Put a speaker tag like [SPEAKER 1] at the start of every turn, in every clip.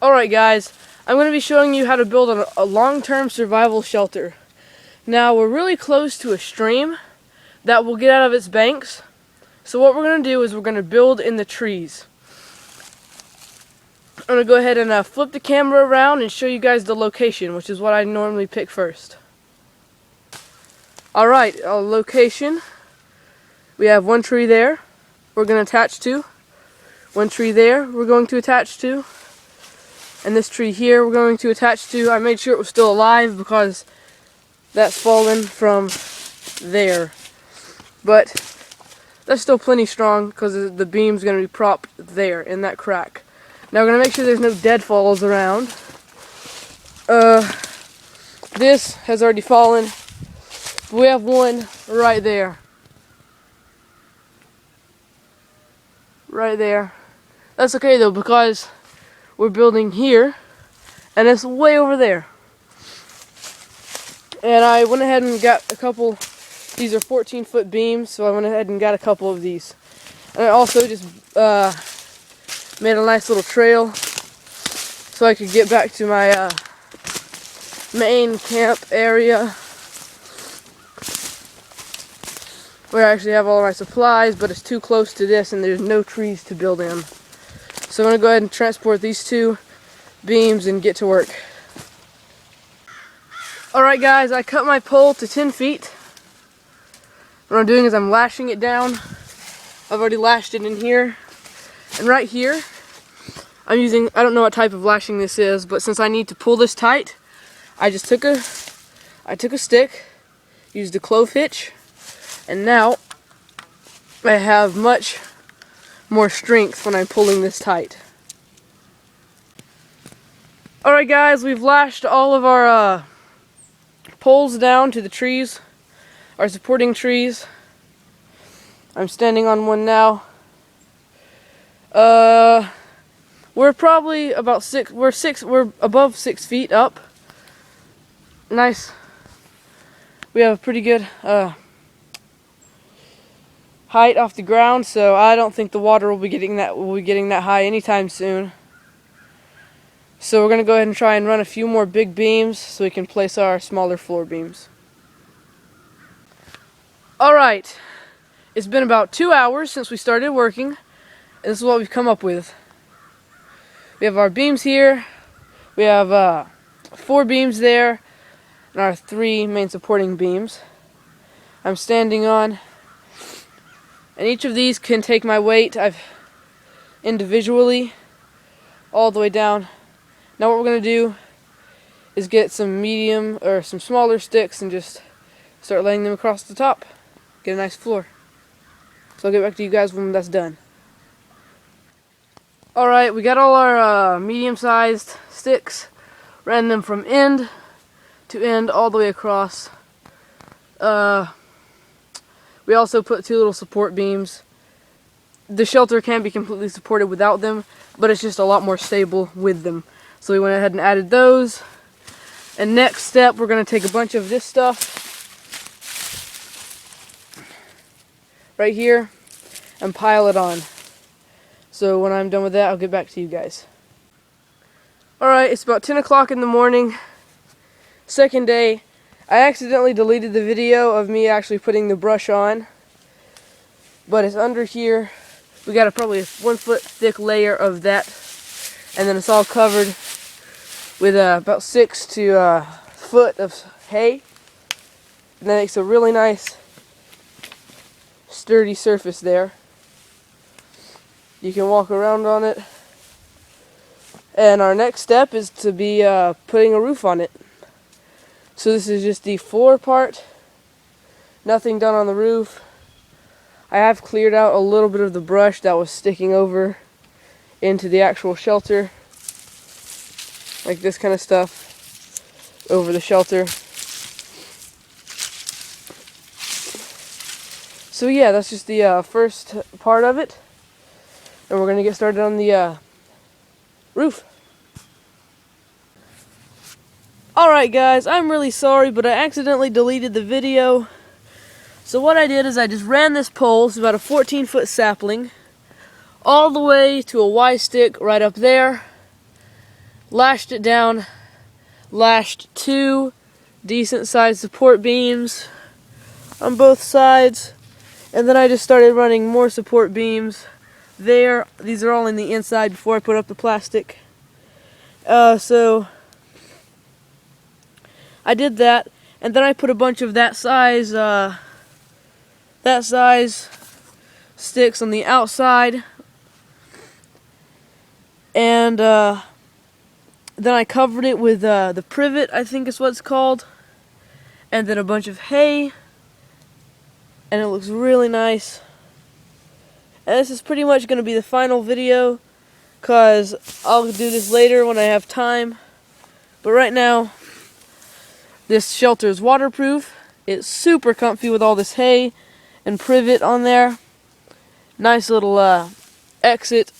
[SPEAKER 1] Alright guys, I'm going to be showing you how to build a long-term survival shelter. Now we're really close to a stream that will get out of its banks. So what we're going to do is we're going to build in the trees. I'm going to go ahead and flip the camera around and show you guys the location, which is what I normally pick first. Alright, our location. We have one tree there we're going to attach to. One tree there we're going to attach to. And this tree here we're going to attach to. I made sure it was still alive because that's fallen from there. But that's still plenty strong because the beam's going to be propped there in that crack. Now we're going to make sure there's no deadfalls around. This has already fallen. We have one right there. Right there. That's okay though because we're building here and it's way over there. And I went ahead and got a couple. These are 14-foot beams, so I went ahead and got a couple of these. And I also just made a nice little trail so I could get back to my main camp area where I actually have all of my supplies, but it's too close to this and there's no trees to build in. So I'm going to go ahead and transport these two beams and get to work. Alright guys, I cut my pole to 10 feet. What I'm doing is I'm lashing it down. I've already lashed it in here. And right here, I'm using, I don't know what type of lashing this is, but since I need to pull this tight, I took a stick, used a clove hitch, and now I have much more strength when I'm pulling this tight. Alright guys, we've lashed all of our poles down to the trees, our supporting trees. I'm standing on one now. We're probably about we're above 6 feet up. Nice. We have a pretty good height off the ground, so I don't think the water will be getting that high anytime soon. So we're going to go ahead and try and run a few more big beams so we can place our smaller floor beams. Alright, it's been about 2 hours since we started working, and this is what we've come up with. We have our beams here, we have 4 beams there, and our 3 main supporting beams. I'm standing on, and each of these can take my weight. I've individually all the way down. Now what we're going to do is get some medium or some smaller sticks and just start laying them across the top. Get a nice floor. So I'll get back to you guys when that's done. Alright, we got all our medium-sized sticks. Ran them from end to end all the way across. We also put 2 little support beams. The shelter can be completely supported without them, but it's just a lot more stable with them. So we went ahead and added those. And next step, we're going to take a bunch of this stuff right here and pile it on. So when I'm done with that, I'll get back to you guys. Alright, it's about 10 o'clock in the morning. Second day. I accidentally deleted the video of me actually putting the brush on, but it's under here. We got probably a 1 foot thick layer of that, and then it's all covered with about 6 to a foot of hay, and that makes a really nice sturdy surface there. You can walk around on it, and our next step is to be putting a roof on it. So this is just the floor part, nothing done on the roof. I have cleared out a little bit of the brush that was sticking over into the actual shelter, like this kind of stuff over the shelter. So yeah, that's just the first part of it, and we're going to get started on the roof. Alright guys, I'm really sorry, but I accidentally deleted the video. So what I did is I just ran this pole, it's about a 14-foot sapling, all the way to a Y stick right up there. lashed it down, lashed 2 decent sized support beams on both sides, and then I just started running more support beams there. These are all in the inside before I put up the plastic. So I did that, and then I put a bunch of that size sticks on the outside, and then I covered it with the privet, I think is what it's called, and then a bunch of hay, and it looks really nice. And this is pretty much going to be the final video, because I'll do this later when I have time. But right now, this shelter is waterproof. It's super comfy with all this hay and privet on there. Nice little exit.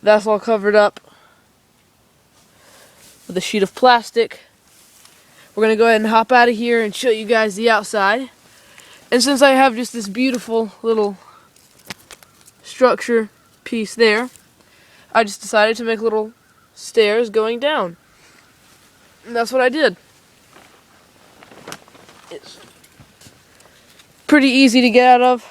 [SPEAKER 1] That's all covered up with a sheet of plastic. We're going to go ahead and hop out of here and show you guys the outside. And since I have just this beautiful little structure piece there, I just decided to make little stairs going down. And that's what I did. It's pretty easy to get out of.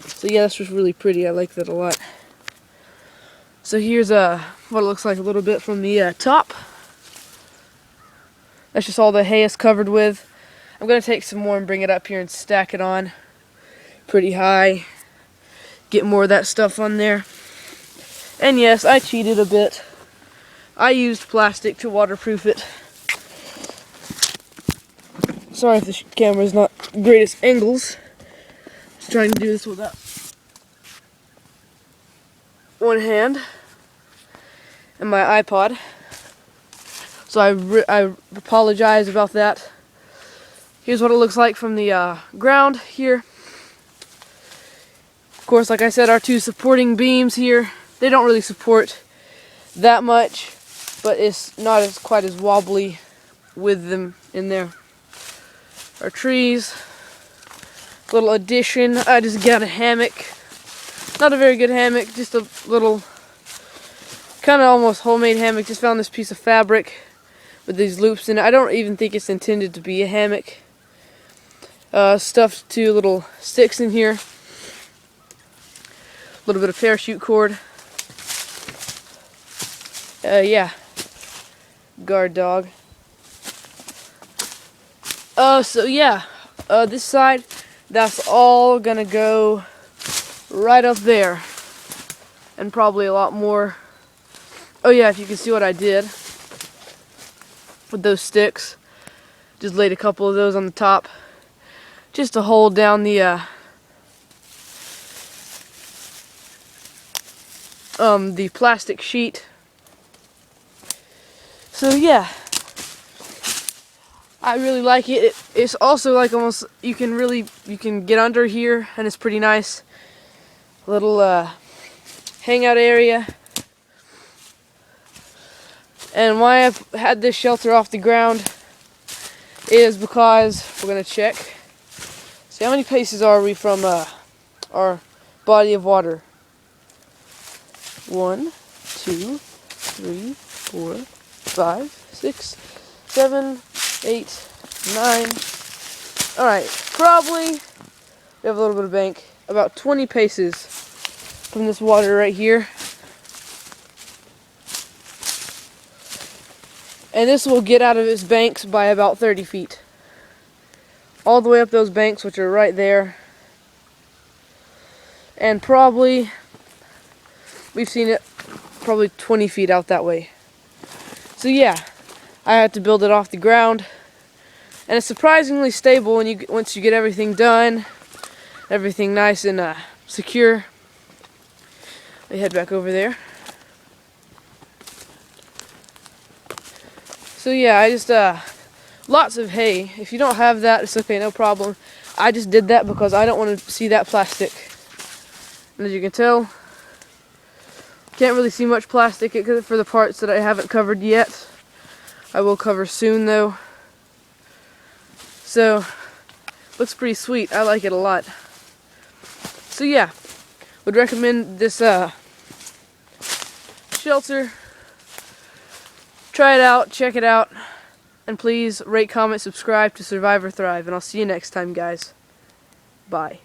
[SPEAKER 1] So yeah, that's just really pretty. I like that a lot. So here's what it looks like a little bit from the top. That's just all the hay is covered with. I'm going to take some more and bring it up here and stack it on pretty high. Get more of that stuff on there. And yes, I cheated a bit. I used plastic to waterproof it. Sorry if the camera's not the greatest angles. Just trying to do this without one hand and my iPod. So I apologize about that. Here's what it looks like from the ground here. Of course, like I said, our 2 supporting beams here, they don't really support that much, but it's not quite as wobbly with them in there. Our trees, little addition. I just got a hammock. Not a very good hammock, just a little, kind of almost homemade hammock. Just found this piece of fabric with these loops in it. I don't even think it's intended to be a hammock. Stuffed 2 little sticks in here. A little bit of parachute cord. Yeah. Guard dog. So yeah. This side, that's all gonna go right up there. And probably a lot more. Oh yeah, if you can see what I did with those sticks. Just laid a couple of those on the top. Just to hold down the plastic sheet. So yeah, I really like it. It's also like almost you can get under here, and it's pretty nice. Little hangout area. And why I've had this shelter off the ground is because we're gonna check. See, how many paces are we from our body of water? 1, 2, 3, 4, 5, 6, 7, 8, 9. Alright, probably, we have a little bit of bank, about 20 paces from this water right here. And this will get out of its banks by about 30 feet. All the way up those banks, which are right there. And probably, we've seen it probably 20 feet out that way. So yeah, I had to build it off the ground. And it's surprisingly stable when once you get everything done. Everything nice and secure. Let me head back over there. So yeah, I just, lots of hay. If you don't have that, it's okay, no problem. I just did that because I don't want to see that plastic. And as you can tell, can't really see much plastic except for the parts that I haven't covered yet. I will cover soon though. So, looks pretty sweet. I like it a lot. So yeah, would recommend this shelter. Try it out, check it out, and please rate, comment, subscribe to Survive or Thrive, and I'll see you next time, guys. Bye.